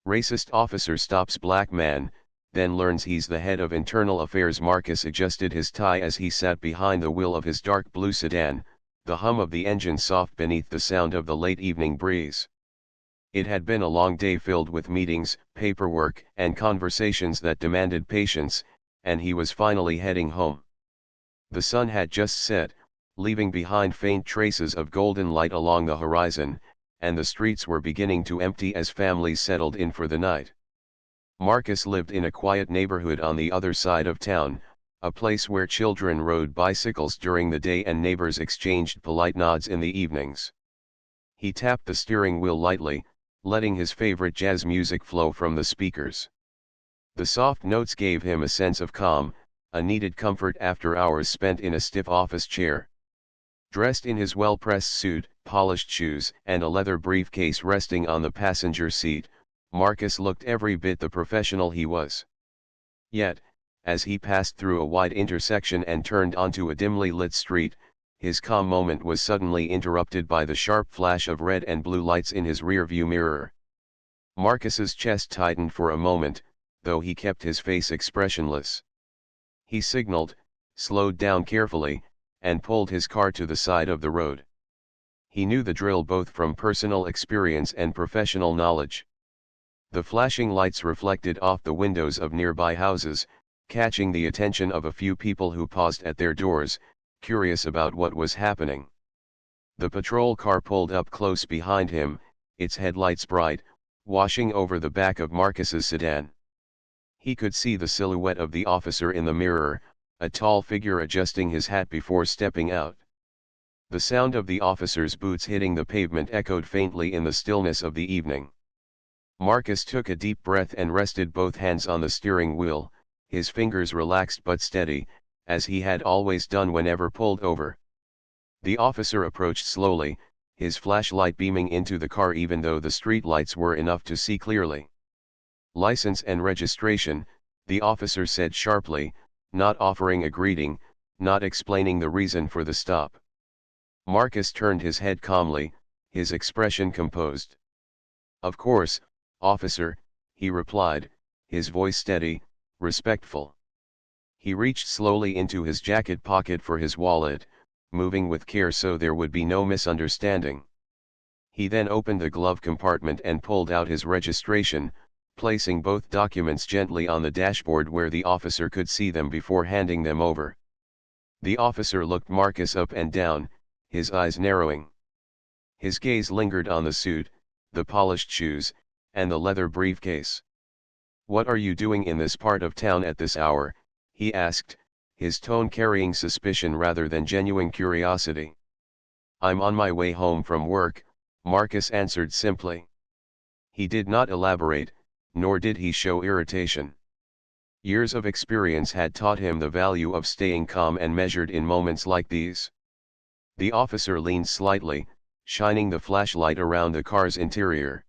Racist officer stops black man, then learns he's the head of internal affairs. Marcus adjusted his tie as he sat behind the wheel of his dark blue sedan, the hum of the engine soft beneath the sound of the late evening breeze. It had been a long day filled with meetings, paperwork, and conversations that demanded patience, and he was finally heading home. The sun had just set, leaving behind faint traces of golden light along the horizon, and the streets were beginning to empty as families settled in for the night. Marcus lived in a quiet neighborhood on the other side of town, a place where children rode bicycles during the day and neighbors exchanged polite nods in the evenings. He tapped the steering wheel lightly, letting his favorite jazz music flow from the speakers. The soft notes gave him a sense of calm, a needed comfort after hours spent in a stiff office chair. Dressed in his well-pressed suit, polished shoes, and a leather briefcase resting on the passenger seat, Marcus looked every bit the professional he was. Yet, as he passed through a wide intersection and turned onto a dimly lit street, his calm moment was suddenly interrupted by the sharp flash of red and blue lights in his rearview mirror. Marcus's chest tightened for a moment, though he kept his face expressionless. He signaled, slowed down carefully, and pulled his car to the side of the road. He knew the drill both from personal experience and professional knowledge. The flashing lights reflected off the windows of nearby houses, catching the attention of a few people who paused at their doors, curious about what was happening. The patrol car pulled up close behind him, its headlights bright, washing over the back of Marcus's sedan. He could see the silhouette of the officer in the mirror, a tall figure adjusting his hat before stepping out. The sound of the officer's boots hitting the pavement echoed faintly in the stillness of the evening. Marcus took a deep breath and rested both hands on the steering wheel, his fingers relaxed but steady, as he had always done whenever pulled over. The officer approached slowly, his flashlight beaming into the car even though the street lights were enough to see clearly. "License and registration," the officer said sharply, not offering a greeting, not explaining the reason for the stop. Marcus turned his head calmly, his expression composed. "Of course, officer," he replied, his voice steady, respectful. He reached slowly into his jacket pocket for his wallet, moving with care so there would be no misunderstanding. He then opened the glove compartment and pulled out his registration, placing both documents gently on the dashboard where the officer could see them before handing them over. The officer looked Marcus up and down, his eyes narrowing. His gaze lingered on the suit, the polished shoes, and the leather briefcase. "What are you doing in this part of town at this hour?" he asked, his tone carrying suspicion rather than genuine curiosity. "I'm on my way home from work," Marcus answered simply. He did not elaborate, nor did he show irritation. Years of experience had taught him the value of staying calm and measured in moments like these. The officer leaned slightly, shining the flashlight around the car's interior.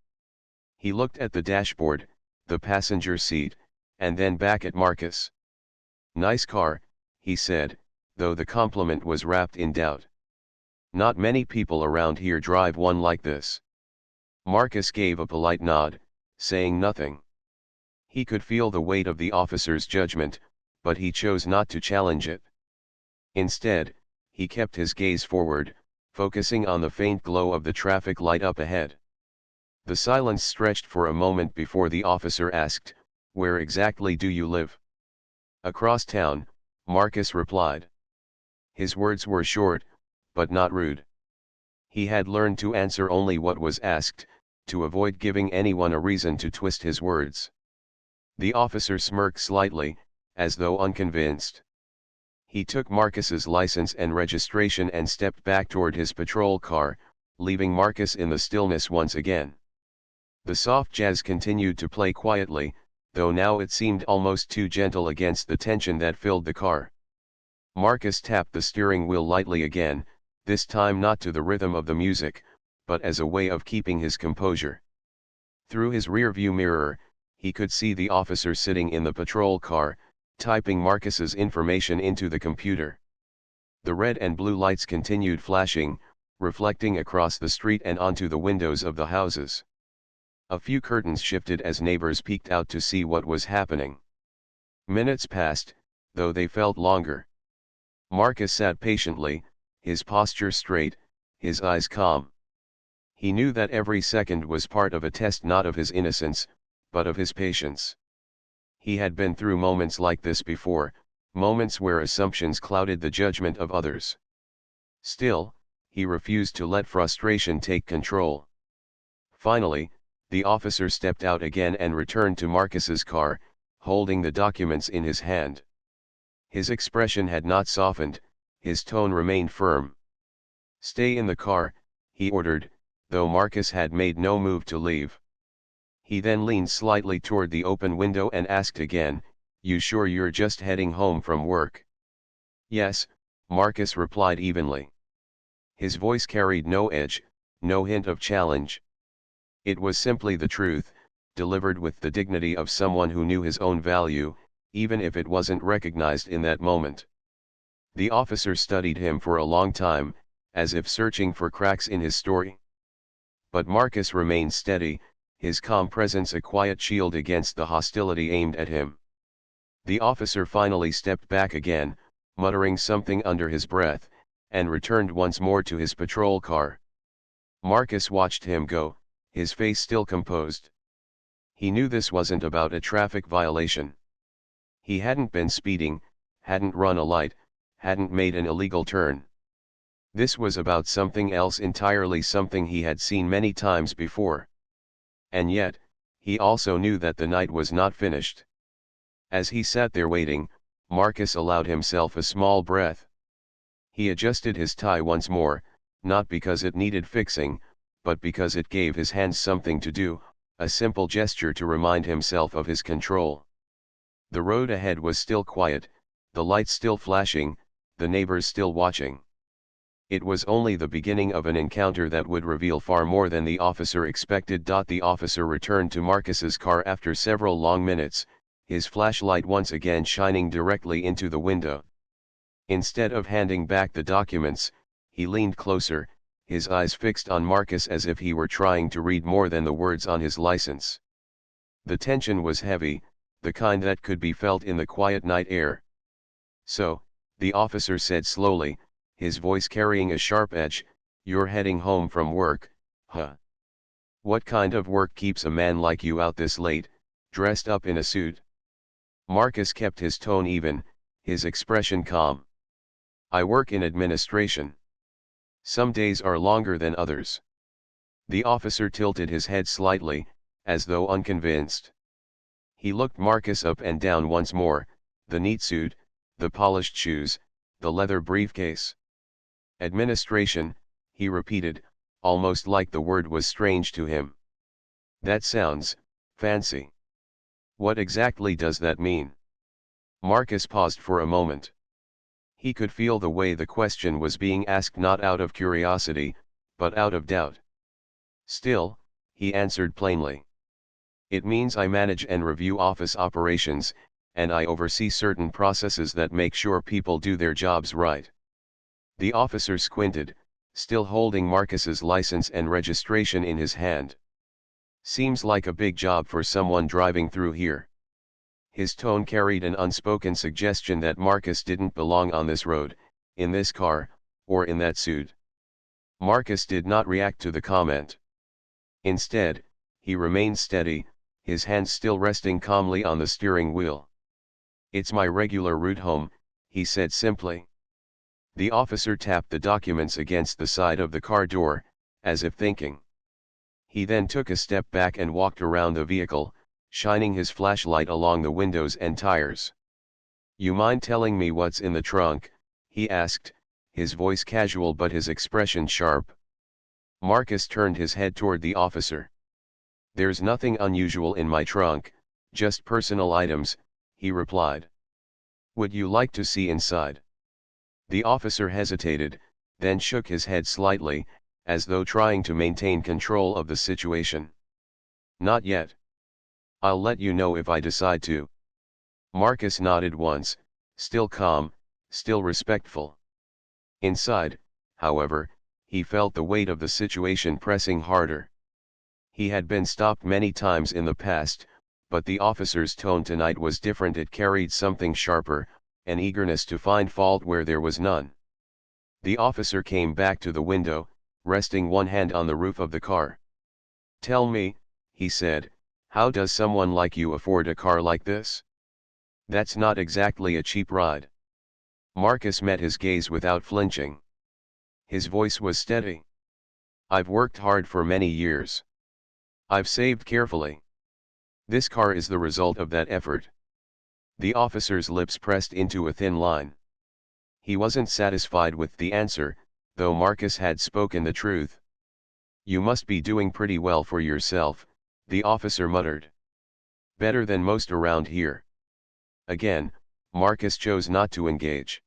He looked at the dashboard, the passenger seat, and then back at Marcus. "Nice car," he said, though the compliment was wrapped in doubt. "Not many people around here drive one like this." Marcus gave a polite nod, saying nothing. He could feel the weight of the officer's judgment, but he chose not to challenge it. Instead, he kept his gaze forward, focusing on the faint glow of the traffic light up ahead. The silence stretched for a moment before the officer asked, "Where exactly do you live?" "Across town," Marcus replied. His words were short, but not rude. He had learned to answer only what was asked, to avoid giving anyone a reason to twist his words. The officer smirked slightly, as though unconvinced. He took Marcus's license and registration and stepped back toward his patrol car, leaving Marcus in the stillness once again. The soft jazz continued to play quietly, though now it seemed almost too gentle against the tension that filled the car. Marcus tapped the steering wheel lightly again, this time not to the rhythm of the music, but as a way of keeping his composure. Through his rearview mirror, he could see the officer sitting in the patrol car, typing Marcus's information into the computer. The red and blue lights continued flashing, reflecting across the street and onto the windows of the houses. A few curtains shifted as neighbors peeked out to see what was happening. Minutes passed, though they felt longer. Marcus sat patiently, his posture straight, his eyes calm. He knew that every second was part of a test, not of his innocence, but of his patience. He had been through moments like this before, moments where assumptions clouded the judgment of others. Still, he refused to let frustration take control. Finally, the officer stepped out again and returned to Marcus's car, holding the documents in his hand. His expression had not softened, his tone remained firm. "Stay in the car," he ordered, though Marcus had made no move to leave. He then leaned slightly toward the open window and asked again, "You sure you're just heading home from work?" "Yes," Marcus replied evenly. His voice carried no edge, no hint of challenge. It was simply the truth, delivered with the dignity of someone who knew his own value, even if it wasn't recognized in that moment. The officer studied him for a long time, as if searching for cracks in his story. But Marcus remained steady, his calm presence a quiet shield against the hostility aimed at him. The officer finally stepped back again, muttering something under his breath, and returned once more to his patrol car. Marcus watched him go, his face still composed. He knew this wasn't about a traffic violation. He hadn't been speeding, hadn't run a light, hadn't made an illegal turn. This was about something else entirely, something he had seen many times before. And yet, he also knew that the night was not finished. As he sat there waiting, Marcus allowed himself a small breath. He adjusted his tie once more, not because it needed fixing, but because it gave his hands something to do, a simple gesture to remind himself of his control. The road ahead was still quiet, the lights still flashing, the neighbors still watching. It was only the beginning of an encounter that would reveal far more than the officer expected. The officer returned to Marcus's car after several long minutes, his flashlight once again shining directly into the window. Instead of handing back the documents, he leaned closer, his eyes fixed on Marcus as if he were trying to read more than the words on his license. The tension was heavy, the kind that could be felt in the quiet night air. "So," the officer said slowly, his voice carrying a sharp edge, "you're heading home from work, huh? What kind of work keeps a man like you out this late, dressed up in a suit?" Marcus kept his tone even, his expression calm. "I work in administration. Some days are longer than others." The officer tilted his head slightly, as though unconvinced. He looked Marcus up and down once more, the neat suit, the polished shoes, the leather briefcase. "Administration," he repeated, almost like the word was strange to him. "That sounds fancy. What exactly does that mean?" Marcus paused for a moment. He could feel the way the question was being asked, not out of curiosity, but out of doubt. Still, he answered plainly. "It means I manage and review office operations, and I oversee certain processes that make sure people do their jobs right." The officer squinted, still holding Marcus's license and registration in his hand. "Seems like a big job for someone driving through here." His tone carried an unspoken suggestion that Marcus didn't belong on this road, in this car, or in that suit. Marcus did not react to the comment. Instead, he remained steady, his hands still resting calmly on the steering wheel. "It's my regular route home," he said simply. The officer tapped the documents against the side of the car door, as if thinking. He then took a step back and walked around the vehicle, shining his flashlight along the windows and tires. "You mind telling me what's in the trunk?" he asked, his voice casual but his expression sharp. Marcus turned his head toward the officer. "There's nothing unusual in my trunk, just personal items," he replied. "Would you like to see inside?" The officer hesitated, then shook his head slightly, as though trying to maintain control of the situation. "Not yet. I'll let you know if I decide to." Marcus nodded once, still calm, still respectful. Inside, however, he felt the weight of the situation pressing harder. He had been stopped many times in the past, but the officer's tone tonight was different. It carried something sharper, an eagerness to find fault where there was none. The officer came back to the window, resting one hand on the roof of the car. "Tell me," he said, "how does someone like you afford a car like this? That's not exactly a cheap ride." Marcus met his gaze without flinching. His voice was steady. "I've worked hard for many years. I've saved carefully. This car is the result of that effort." The officer's lips pressed into a thin line. He wasn't satisfied with the answer, though Marcus had spoken the truth. "You must be doing pretty well for yourself," the officer muttered. "Better than most around here." Again, Marcus chose not to engage.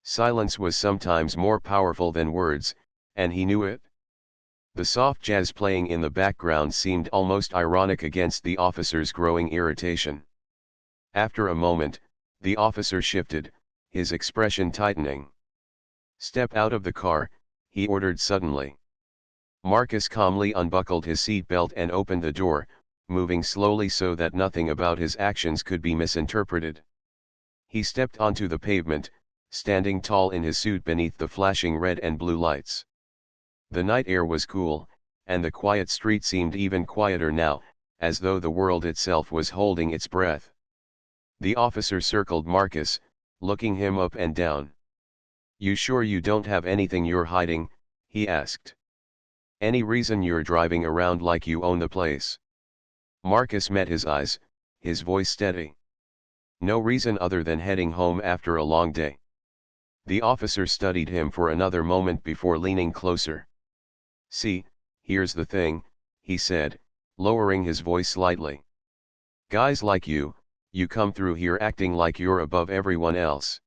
Silence was sometimes more powerful than words, and he knew it. The soft jazz playing in the background seemed almost ironic against the officer's growing irritation. After a moment, the officer shifted, his expression tightening. "Step out of the car," he ordered suddenly. Marcus calmly unbuckled his seat belt and opened the door, moving slowly so that nothing about his actions could be misinterpreted. He stepped onto the pavement, standing tall in his suit beneath the flashing red and blue lights. The night air was cool, and the quiet street seemed even quieter now, as though the world itself was holding its breath. The officer circled Marcus, looking him up and down. "You sure you don't have anything you're hiding?" he asked. "Any reason you're driving around like you own the place?" Marcus met his eyes, his voice steady. "No reason other than heading home after a long day." The officer studied him for another moment before leaning closer. "See, here's the thing," he said, lowering his voice slightly. "Guys like you come through here acting like you're above everyone else.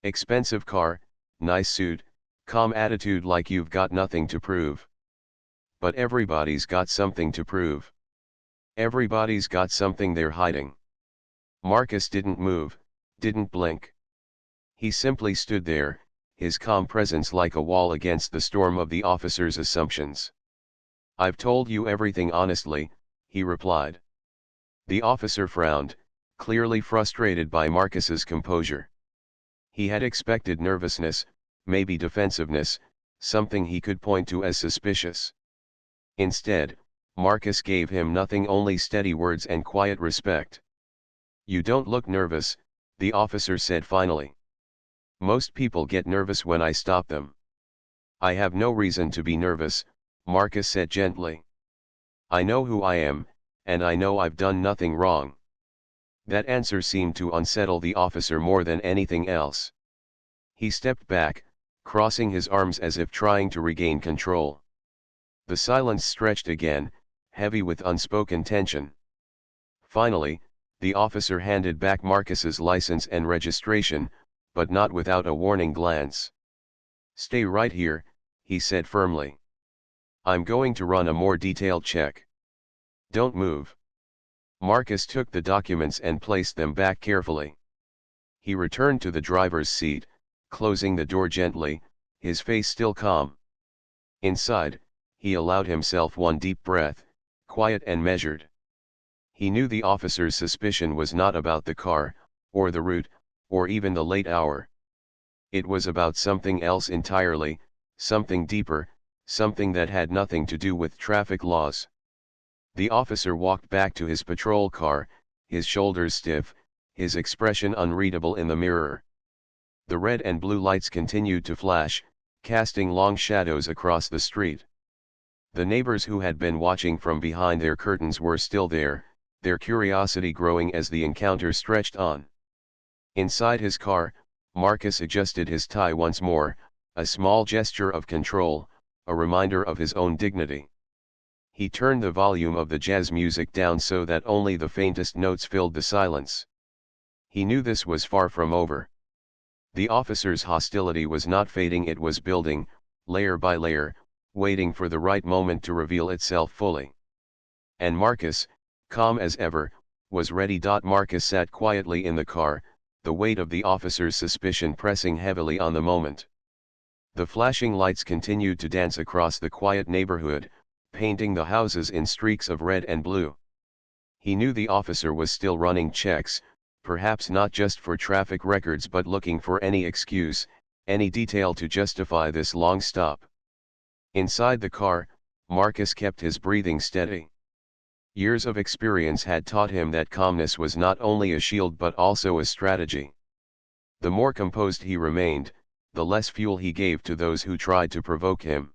Expensive car, nice suit, calm attitude like you've got nothing to prove. But everybody's got something to prove. Everybody's got something they're hiding." Marcus didn't move, didn't blink. He simply stood there, his calm presence like a wall against the storm of the officer's assumptions. "I've told you everything honestly," he replied. The officer frowned, clearly frustrated by Marcus's composure. He had expected nervousness, maybe defensiveness, something he could point to as suspicious. Instead, Marcus gave him nothing, only steady words and quiet respect. "You don't look nervous," the officer said finally. "Most people get nervous when I stop them." "I have no reason to be nervous," Marcus said gently. "I know who I am, and I know I've done nothing wrong." That answer seemed to unsettle the officer more than anything else. He stepped back, crossing his arms as if trying to regain control. The silence stretched again, heavy with unspoken tension. Finally, the officer handed back Marcus's license and registration, but not without a warning glance. "Stay right here," he said firmly. "I'm going to run a more detailed check. Don't move." Marcus took the documents and placed them back carefully. He returned to the driver's seat, closing the door gently, his face still calm. Inside, he allowed himself one deep breath, quiet and measured. He knew the officer's suspicion was not about the car, or the route, or even the late hour. It was about something else entirely, something deeper, something that had nothing to do with traffic laws. The officer walked back to his patrol car, his shoulders stiff, his expression unreadable in the mirror. The red and blue lights continued to flash, casting long shadows across the street. The neighbors who had been watching from behind their curtains were still there, their curiosity growing as the encounter stretched on. Inside his car, Marcus adjusted his tie once more, a small gesture of control, a reminder of his own dignity. He turned the volume of the jazz music down so that only the faintest notes filled the silence. He knew this was far from over. The officer's hostility was not fading, it was building, layer by layer, waiting for the right moment to reveal itself fully. And Marcus, calm as ever, was ready. Marcus sat quietly in the car, the weight of the officer's suspicion pressing heavily on the moment. The flashing lights continued to dance across the quiet neighborhood, painting the houses in streaks of red and blue. He knew the officer was still running checks, perhaps not just for traffic records but looking for any excuse, any detail to justify this long stop. Inside the car, Marcus kept his breathing steady. Years of experience had taught him that calmness was not only a shield but also a strategy. The more composed he remained, the less fuel he gave to those who tried to provoke him.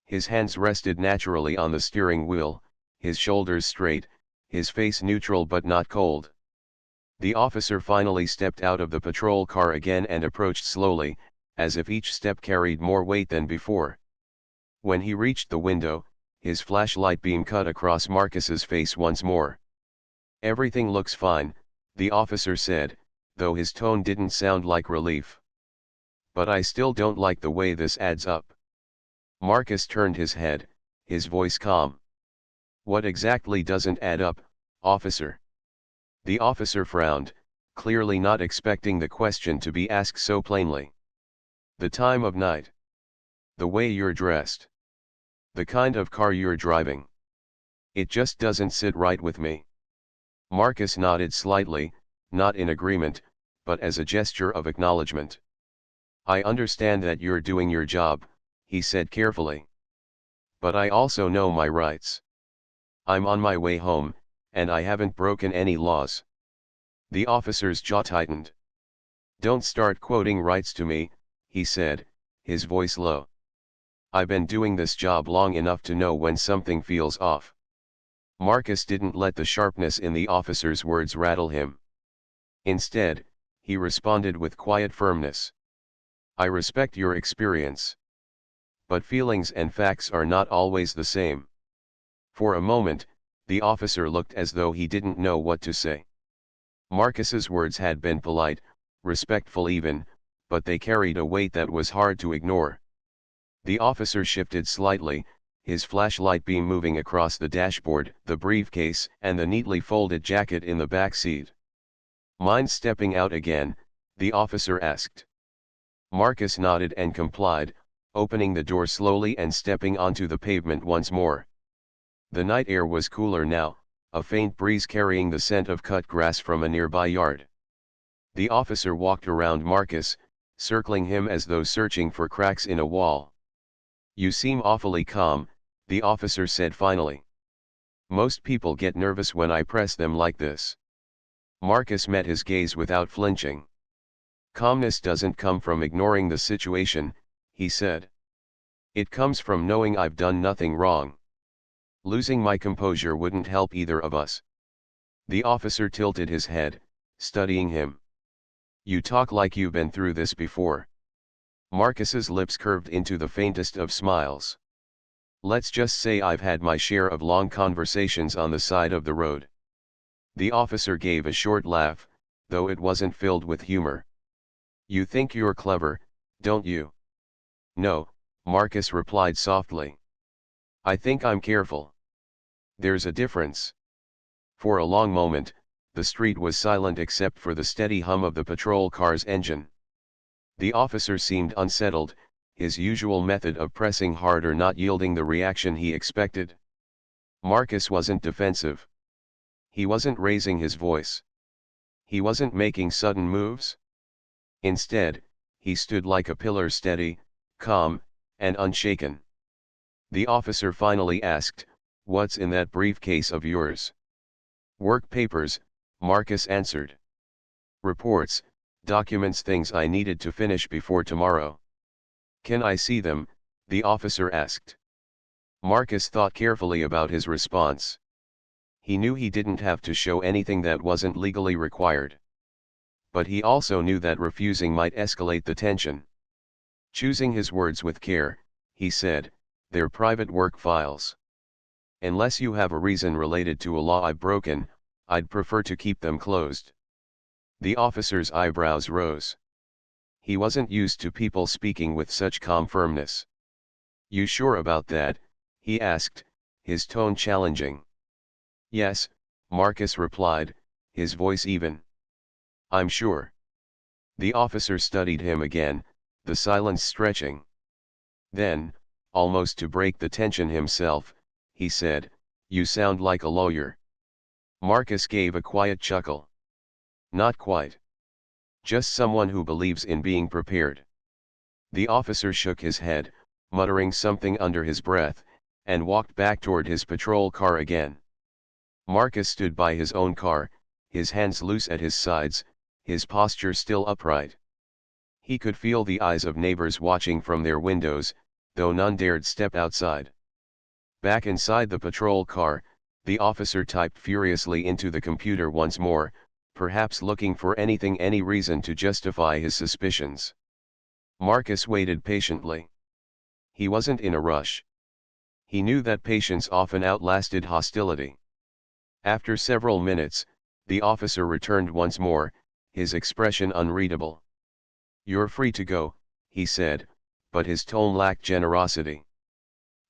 His hands rested naturally on the steering wheel, his shoulders straight, his face neutral but not cold. The officer finally stepped out of the patrol car again and approached slowly, as if each step carried more weight than before. When he reached the window, his flashlight beam cut across Marcus's face once more. "Everything looks fine," the officer said, though his tone didn't sound like relief. "But I still don't like the way this adds up." Marcus turned his head, his voice calm. "What exactly doesn't add up, officer?" The officer frowned, clearly not expecting the question to be asked so plainly. "The time of night. The way you're dressed. The kind of car you're driving. It just doesn't sit right with me." Marcus nodded slightly, not in agreement, but as a gesture of acknowledgement. "I understand that you're doing your job," he said carefully. "But I also know my rights. I'm on my way home, and I haven't broken any laws." The officer's jaw tightened. "Don't start quoting rights to me," he said, his voice low. "I've been doing this job long enough to know when something feels off." Marcus didn't let the sharpness in the officer's words rattle him. Instead, he responded with quiet firmness. "I respect your experience. But feelings and facts are not always the same." For a moment, the officer looked as though he didn't know what to say. Marcus's words had been polite, respectful even, but they carried a weight that was hard to ignore. The officer shifted slightly, his flashlight beam moving across the dashboard, the briefcase, and the neatly folded jacket in the back seat. "Mind stepping out again?" the officer asked. Marcus nodded and complied, opening the door slowly and stepping onto the pavement once more. The night air was cooler now, a faint breeze carrying the scent of cut grass from a nearby yard. The officer walked around Marcus, circling him as though searching for cracks in a wall. "You seem awfully calm," the officer said finally. "Most people get nervous when I press them like this." Marcus met his gaze without flinching. "Calmness doesn't come from ignoring the situation," he said. "It comes from knowing I've done nothing wrong. Losing my composure wouldn't help either of us." The officer tilted his head, studying him. "You talk like you've been through this before." Marcus's lips curved into the faintest of smiles. "Let's just say I've had my share of long conversations on the side of the road." The officer gave a short laugh, though it wasn't filled with humor. "You think you're clever, don't you?" "No," Marcus replied softly. "I think I'm careful." "There's a difference." For a long moment, the street was silent except for the steady hum of the patrol car's engine. The officer seemed unsettled, his usual method of pressing harder not yielding the reaction he expected. Marcus wasn't defensive. He wasn't raising his voice. He wasn't making sudden moves. Instead, he stood like a pillar, steady, calm, and unshaken. The officer finally asked, "What's in that briefcase of yours?" "Work papers," Marcus answered. "Reports, documents, things I needed to finish before tomorrow." "Can I see them?" the officer asked. Marcus thought carefully about his response. He knew he didn't have to show anything that wasn't legally required. But he also knew that refusing might escalate the tension. Choosing his words with care, he said, "They're private work files. Unless you have a reason related to a law I've broken, I'd prefer to keep them closed." The officer's eyebrows rose. He wasn't used to people speaking with such calm firmness. "You sure about that?" he asked, his tone challenging. "Yes," Marcus replied, his voice even. "I'm sure." The officer studied him again, the silence stretching. Then, almost to break the tension himself, he said, "you sound like a lawyer." Marcus gave a quiet chuckle. "Not quite. Just someone who believes in being prepared." The officer shook his head, muttering something under his breath, and walked back toward his patrol car again. Marcus stood by his own car, his hands loose at his sides, his posture still upright. He could feel the eyes of neighbors watching from their windows, though none dared step outside. Back inside the patrol car, the officer typed furiously into the computer once more, perhaps looking for any reason to justify his suspicions. Marcus waited patiently. He wasn't in a rush. He knew that patience often outlasted hostility. After several minutes, the officer returned once more, his expression unreadable. "You're free to go," he said, but his tone lacked generosity.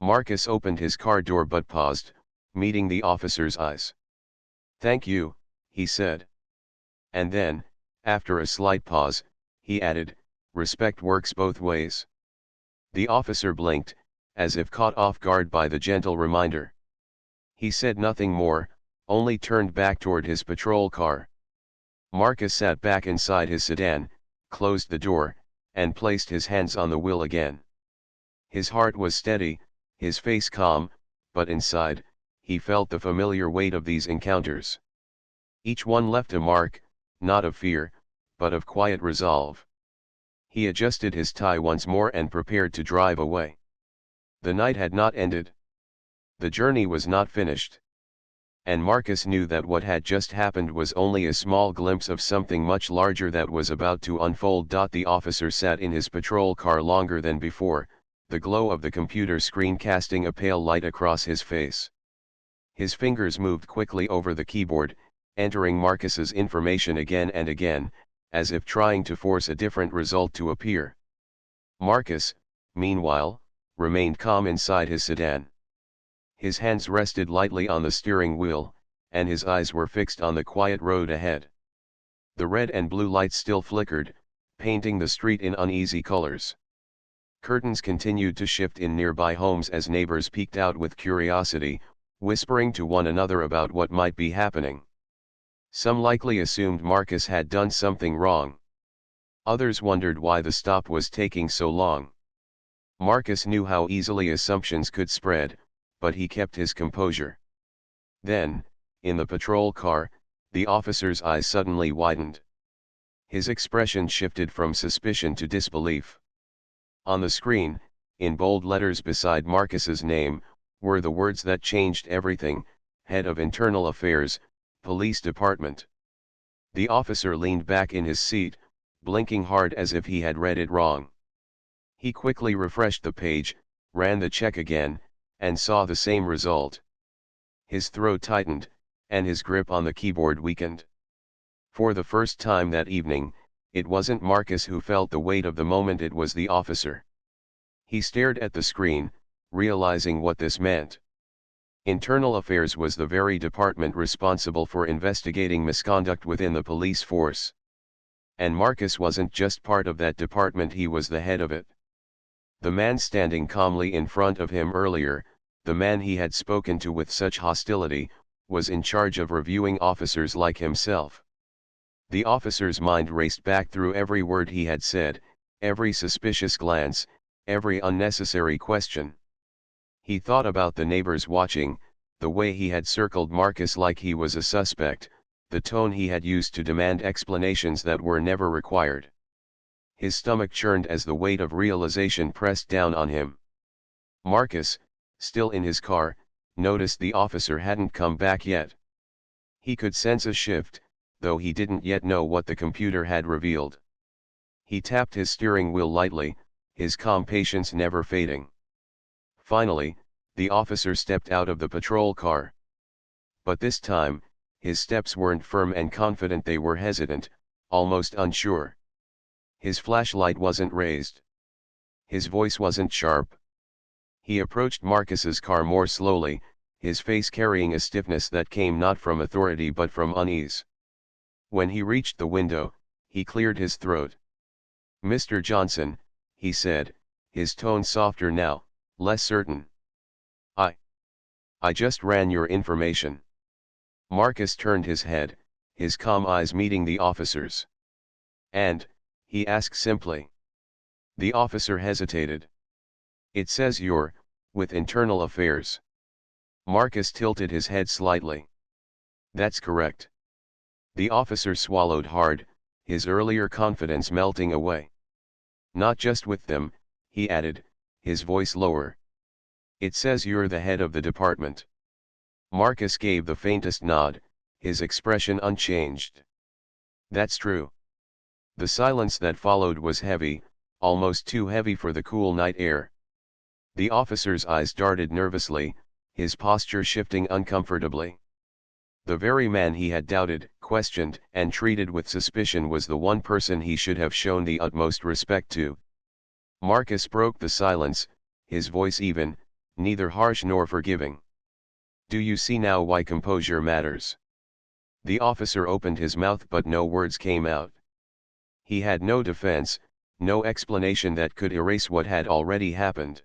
Marcus opened his car door but paused, meeting the officer's eyes. "Thank you," he said. And then, after a slight pause, he added, "Respect works both ways." The officer blinked, as if caught off guard by the gentle reminder. He said nothing more, only turned back toward his patrol car. Marcus sat back inside his sedan, closed the door, and placed his hands on the wheel again. His heart was steady, his face calm, but inside, he felt the familiar weight of these encounters. Each one left a mark, not of fear, but of quiet resolve. He adjusted his tie once more and prepared to drive away. The night had not ended. The journey was not finished. And Marcus knew that what had just happened was only a small glimpse of something much larger that was about to unfold. The officer sat in his patrol car longer than before, the glow of the computer screen casting a pale light across his face. His fingers moved quickly over the keyboard, entering Marcus's information again and again, as if trying to force a different result to appear. Marcus, meanwhile, remained calm inside his sedan. His hands rested lightly on the steering wheel, and his eyes were fixed on the quiet road ahead. The red and blue lights still flickered, painting the street in uneasy colors. Curtains continued to shift in nearby homes as neighbors peeked out with curiosity, whispering to one another about what might be happening. Some likely assumed Marcus had done something wrong. Others wondered why the stop was taking so long. Marcus knew how easily assumptions could spread, but he kept his composure. Then, in the patrol car, the officer's eyes suddenly widened. His expression shifted from suspicion to disbelief. On the screen, in bold letters beside Marcus's name, were the words that changed everything: Head of Internal Affairs, Police Department. The officer leaned back in his seat, blinking hard as if he had read it wrong. He quickly refreshed the page, ran the check again, and saw the same result. His throat tightened, and his grip on the keyboard weakened. For the first time that evening, it wasn't Marcus who felt the weight of the moment, it was the officer. He stared at the screen, realizing what this meant. Internal Affairs was the very department responsible for investigating misconduct within the police force. And Marcus wasn't just part of that department, he was the head of it. The man standing calmly in front of him earlier, the man he had spoken to with such hostility, was in charge of reviewing officers like himself. The officer's mind raced back through every word he had said, every suspicious glance, every unnecessary question. He thought about the neighbors watching, the way he had circled Marcus like he was a suspect, the tone he had used to demand explanations that were never required. His stomach churned as the weight of realization pressed down on him. Marcus, still in his car, noticed the officer hadn't come back yet. He could sense a shift, though he didn't yet know what the computer had revealed. He tapped his steering wheel lightly, his calm patience never fading. Finally, the officer stepped out of the patrol car. But this time, his steps weren't firm and confident, they were hesitant, almost unsure. His flashlight wasn't raised. His voice wasn't sharp. He approached Marcus's car more slowly, his face carrying a stiffness that came not from authority but from unease. When he reached the window, he cleared his throat. "Mr. Johnson," he said, his tone softer now, less certain. "I I just ran your information. Marcus turned his head, his calm eyes meeting the officer's. And, he asked simply. The officer hesitated. It says you're, with internal affairs. Marcus tilted his head slightly. That's correct. The officer swallowed hard, his earlier confidence melting away. Not just with them, he added, his voice lower. It says you're the head of the department. Marcus gave the faintest nod, his expression unchanged. That's true. The silence that followed was heavy, almost too heavy for the cool night air. The officer's eyes darted nervously, his posture shifting uncomfortably. The very man he had doubted, questioned, and treated with suspicion was the one person he should have shown the utmost respect to. Marcus broke the silence, his voice even, neither harsh nor forgiving. Do you see now why composure matters? The officer opened his mouth but no words came out. He had no defense, no explanation that could erase what had already happened.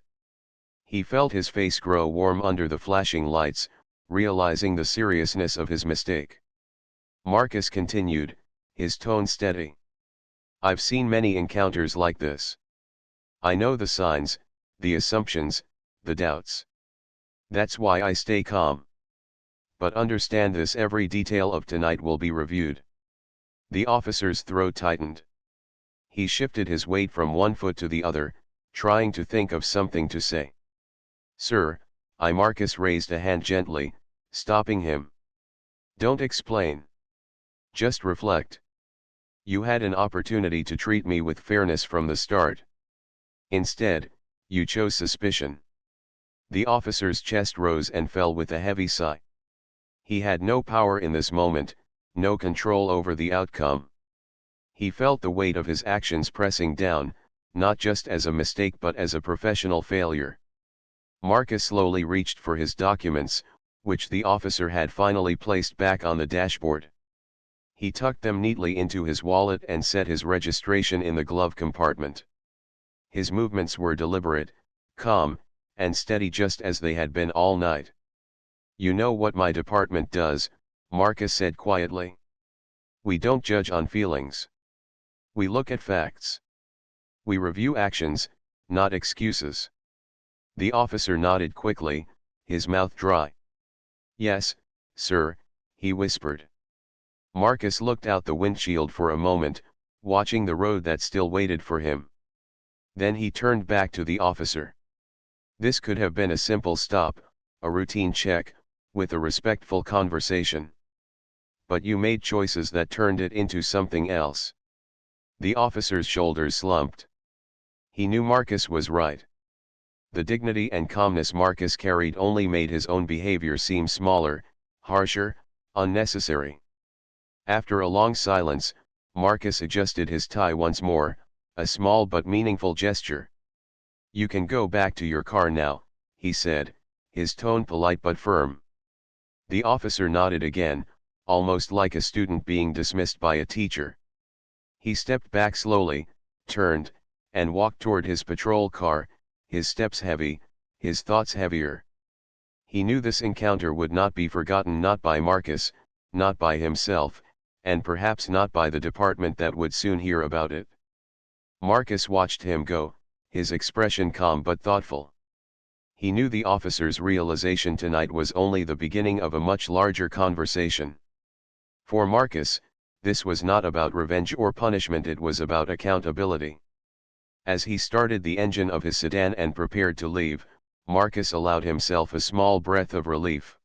He felt his face grow warm under the flashing lights, realizing the seriousness of his mistake. Marcus continued, his tone steady. I've seen many encounters like this. I know the signs, the assumptions, the doubts. That's why I stay calm. But understand this: every detail of tonight will be reviewed. The officer's throat tightened. He shifted his weight from one foot to the other, trying to think of something to say. Sir, Marcus raised a hand gently, stopping him. Don't explain. Just reflect. You had an opportunity to treat me with fairness from the start. Instead, you chose suspicion. The officer's chest rose and fell with a heavy sigh. He had no power in this moment, no control over the outcome. He felt the weight of his actions pressing down, not just as a mistake but as a professional failure. Marcus slowly reached for his documents, which the officer had finally placed back on the dashboard. He tucked them neatly into his wallet and set his registration in the glove compartment. His movements were deliberate, calm, and steady, just as they had been all night. You know what my department does, Marcus said quietly. We don't judge on feelings. We look at facts. We review actions, not excuses. The officer nodded quickly, his mouth dry. Yes, sir, he whispered. Marcus looked out the windshield for a moment, watching the road that still waited for him. Then he turned back to the officer. This could have been a simple stop, a routine check, with a respectful conversation. But you made choices that turned it into something else. The officer's shoulders slumped. He knew Marcus was right. The dignity and calmness Marcus carried only made his own behavior seem smaller, harsher, unnecessary. After a long silence, Marcus adjusted his tie once more, a small but meaningful gesture. You can go back to your car now, he said, his tone polite but firm. The officer nodded again, almost like a student being dismissed by a teacher. He stepped back slowly, turned, and walked toward his patrol car, his steps heavy, his thoughts heavier. He knew this encounter would not be forgotten, not by Marcus, not by himself, and perhaps not by the department that would soon hear about it. Marcus watched him go, his expression calm but thoughtful. He knew the officer's realization tonight was only the beginning of a much larger conversation. For Marcus, this was not about revenge or punishment, it was about accountability. As he started the engine of his sedan and prepared to leave, Marcus allowed himself a small breath of relief.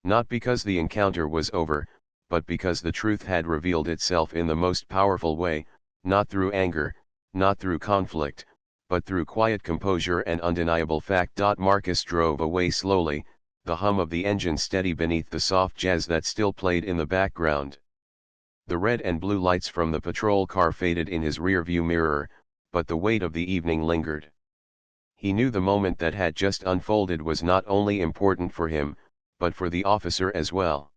Not because the encounter was over, but because the truth had revealed itself in the most powerful way, not through anger, not through conflict, but through quiet composure and undeniable fact. Marcus drove away slowly, the hum of the engine steady beneath the soft jazz that still played in the background. The red and blue lights from the patrol car faded in his rearview mirror, but the weight of the evening lingered. He knew the moment that had just unfolded was not only important for him, but for the officer as well.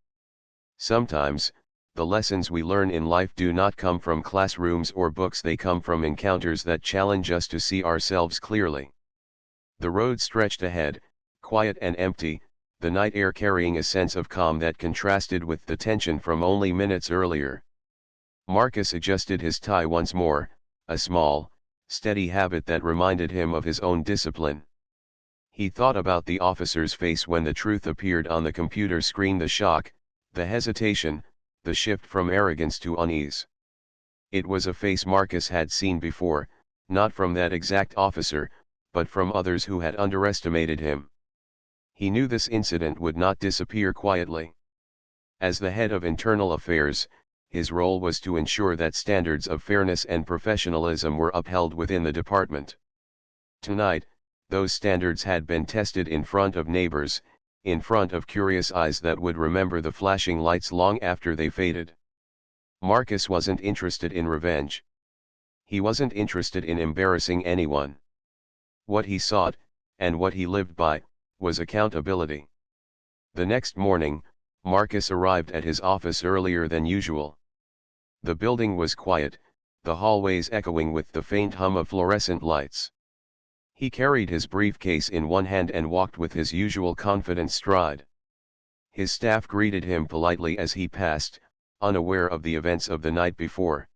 Sometimes, the lessons we learn in life do not come from classrooms or books, they come from encounters that challenge us to see ourselves clearly. The road stretched ahead, quiet and empty, the night air carrying a sense of calm that contrasted with the tension from only minutes earlier. Marcus adjusted his tie once more, a small, steady habit that reminded him of his own discipline. He thought about the officer's face when the truth appeared on the computer screen, the shock, the hesitation, the shift from arrogance to unease. It was a face Marcus had seen before, not from that exact officer, but from others who had underestimated him. He knew this incident would not disappear quietly. As the head of internal affairs, his role was to ensure that standards of fairness and professionalism were upheld within the department. Tonight, those standards had been tested in front of neighbors, in front of curious eyes that would remember the flashing lights long after they faded. Marcus wasn't interested in revenge. He wasn't interested in embarrassing anyone. What he sought, and what he lived by, was accountability. The next morning, Marcus arrived at his office earlier than usual. The building was quiet, the hallways echoing with the faint hum of fluorescent lights. He carried his briefcase in one hand and walked with his usual confident stride. His staff greeted him politely as he passed, unaware of the events of the night before.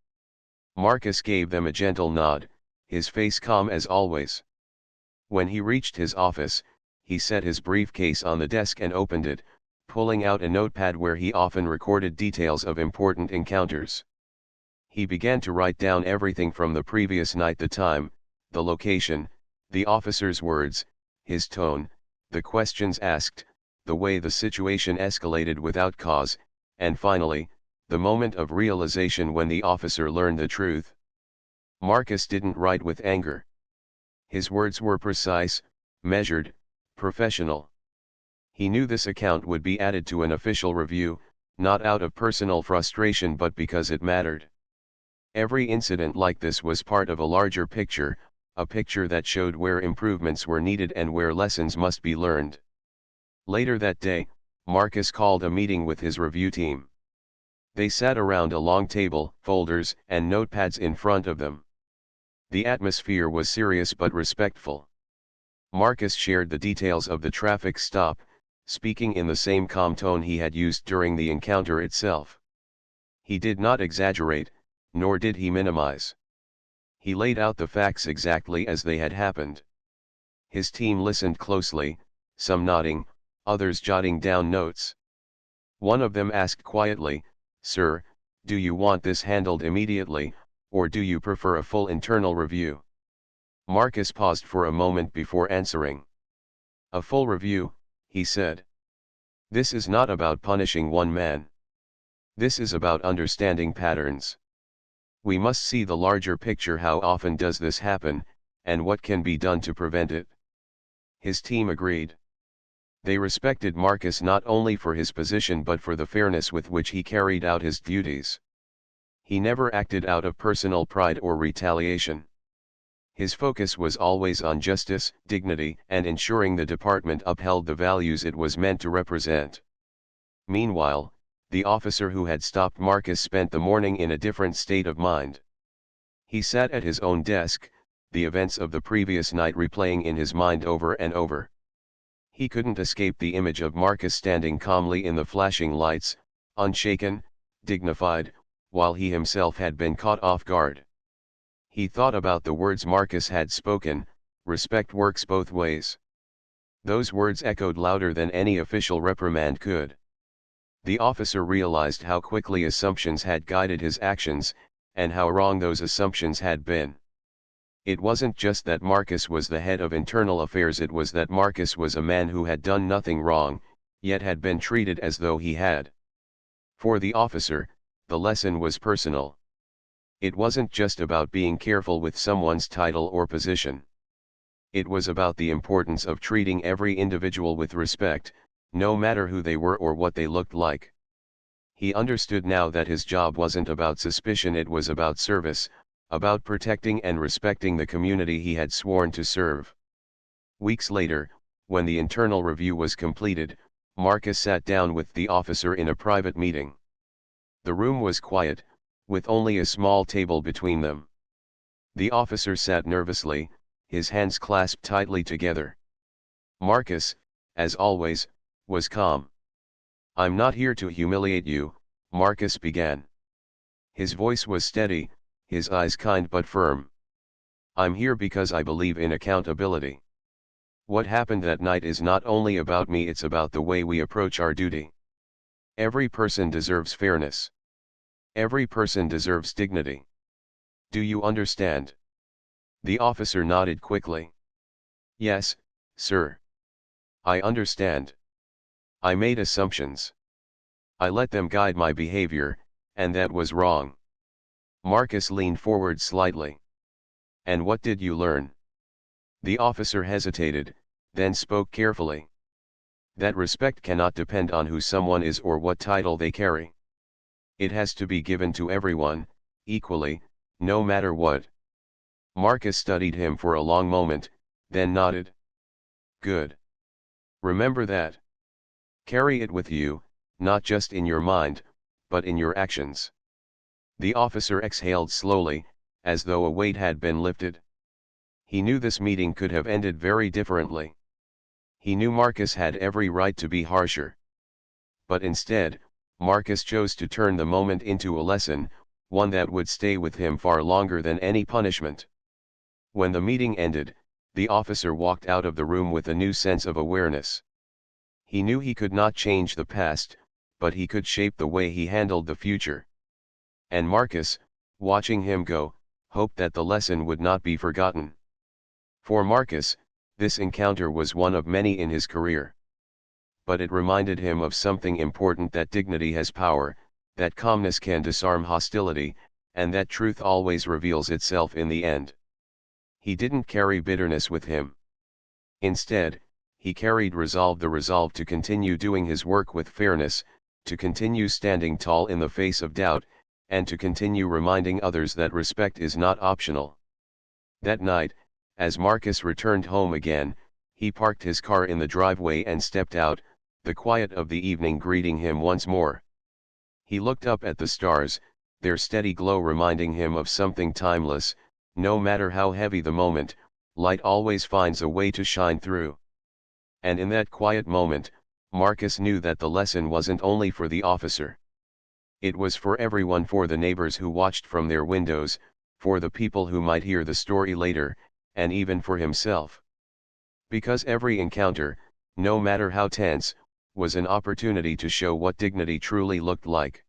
Marcus gave them a gentle nod, his face calm as always. When he reached his office, he set his briefcase on the desk and opened it, pulling out a notepad where he often recorded details of important encounters. He began to write down everything from the previous night: the time, the location, the officer's words, his tone, the questions asked, the way the situation escalated without cause, and finally, the moment of realization when the officer learned the truth. Marcus didn't write with anger. His words were precise, measured, professional. He knew this account would be added to an official review, not out of personal frustration but because it mattered. Every incident like this was part of a larger picture, a picture that showed where improvements were needed and where lessons must be learned. Later that day, Marcus called a meeting with his review team. They sat around a long table, folders and notepads in front of them. The atmosphere was serious but respectful. Marcus shared the details of the traffic stop, speaking in the same calm tone he had used during the encounter itself. He did not exaggerate, nor did he minimize. He laid out the facts exactly as they had happened. His team listened closely, some nodding, others jotting down notes. One of them asked quietly, "Sir, do you want this handled immediately, or do you prefer a full internal review?" Marcus paused for a moment before answering. "A full review," he said. "This is not about punishing one man. This is about understanding patterns. We must see the larger picture: how often does this happen, and what can be done to prevent it?" His team agreed. They respected Marcus not only for his position but for the fairness with which he carried out his duties. He never acted out of personal pride or retaliation. His focus was always on justice, dignity, and ensuring the department upheld the values it was meant to represent. Meanwhile, the officer who had stopped Marcus spent the morning in a different state of mind. He sat at his own desk, the events of the previous night replaying in his mind over and over. He couldn't escape the image of Marcus standing calmly in the flashing lights, unshaken, dignified, while he himself had been caught off guard. He thought about the words Marcus had spoken: "Respect works both ways." Those words echoed louder than any official reprimand could. The officer realized how quickly assumptions had guided his actions, and how wrong those assumptions had been. It wasn't just that Marcus was the head of internal affairs, it was that Marcus was a man who had done nothing wrong, yet had been treated as though he had. For the officer, the lesson was personal. It wasn't just about being careful with someone's title or position. It was about the importance of treating every individual with respect, no matter who they were or what they looked like. He understood now that his job wasn't about suspicion, it was about service, about protecting and respecting the community he had sworn to serve. Weeks later, when the internal review was completed, Marcus sat down with the officer in a private meeting. The room was quiet, with only a small table between them. The officer sat nervously, his hands clasped tightly together. Marcus, as always, was calm. "I'm not here to humiliate you," Marcus began. His voice was steady, his eyes kind but firm. "I'm here because I believe in accountability. What happened that night is not only about me, it's about the way we approach our duty. Every person deserves fairness. Every person deserves dignity. Do you understand?" The officer nodded quickly. "Yes, sir. I understand. I made assumptions. I let them guide my behavior, and that was wrong." Marcus leaned forward slightly. "And what did you learn?" The officer hesitated, then spoke carefully. "That respect cannot depend on who someone is or what title they carry. It has to be given to everyone, equally, no matter what." Marcus studied him for a long moment, then nodded. "Good. Remember that. Carry it with you, not just in your mind, but in your actions." The officer exhaled slowly, as though a weight had been lifted. He knew this meeting could have ended very differently. He knew Marcus had every right to be harsher. But instead, Marcus chose to turn the moment into a lesson, one that would stay with him far longer than any punishment. When the meeting ended, the officer walked out of the room with a new sense of awareness. He knew he could not change the past, but he could shape the way he handled the future. And Marcus, watching him go, hoped that the lesson would not be forgotten. For Marcus, this encounter was one of many in his career. But it reminded him of something important: that dignity has power, that calmness can disarm hostility, and that truth always reveals itself in the end. He didn't carry bitterness with him. Instead, he carried resolve, the resolve to continue doing his work with fairness, to continue standing tall in the face of doubt, and to continue reminding others that respect is not optional. That night, as Marcus returned home again, he parked his car in the driveway and stepped out, the quiet of the evening greeting him once more. He looked up at the stars, their steady glow reminding him of something timeless: no matter how heavy the moment, light always finds a way to shine through. And in that quiet moment, Marcus knew that the lesson wasn't only for the officer. It was for everyone: for the neighbors who watched from their windows, for the people who might hear the story later, and even for himself. Because every encounter, no matter how tense, was an opportunity to show what dignity truly looked like.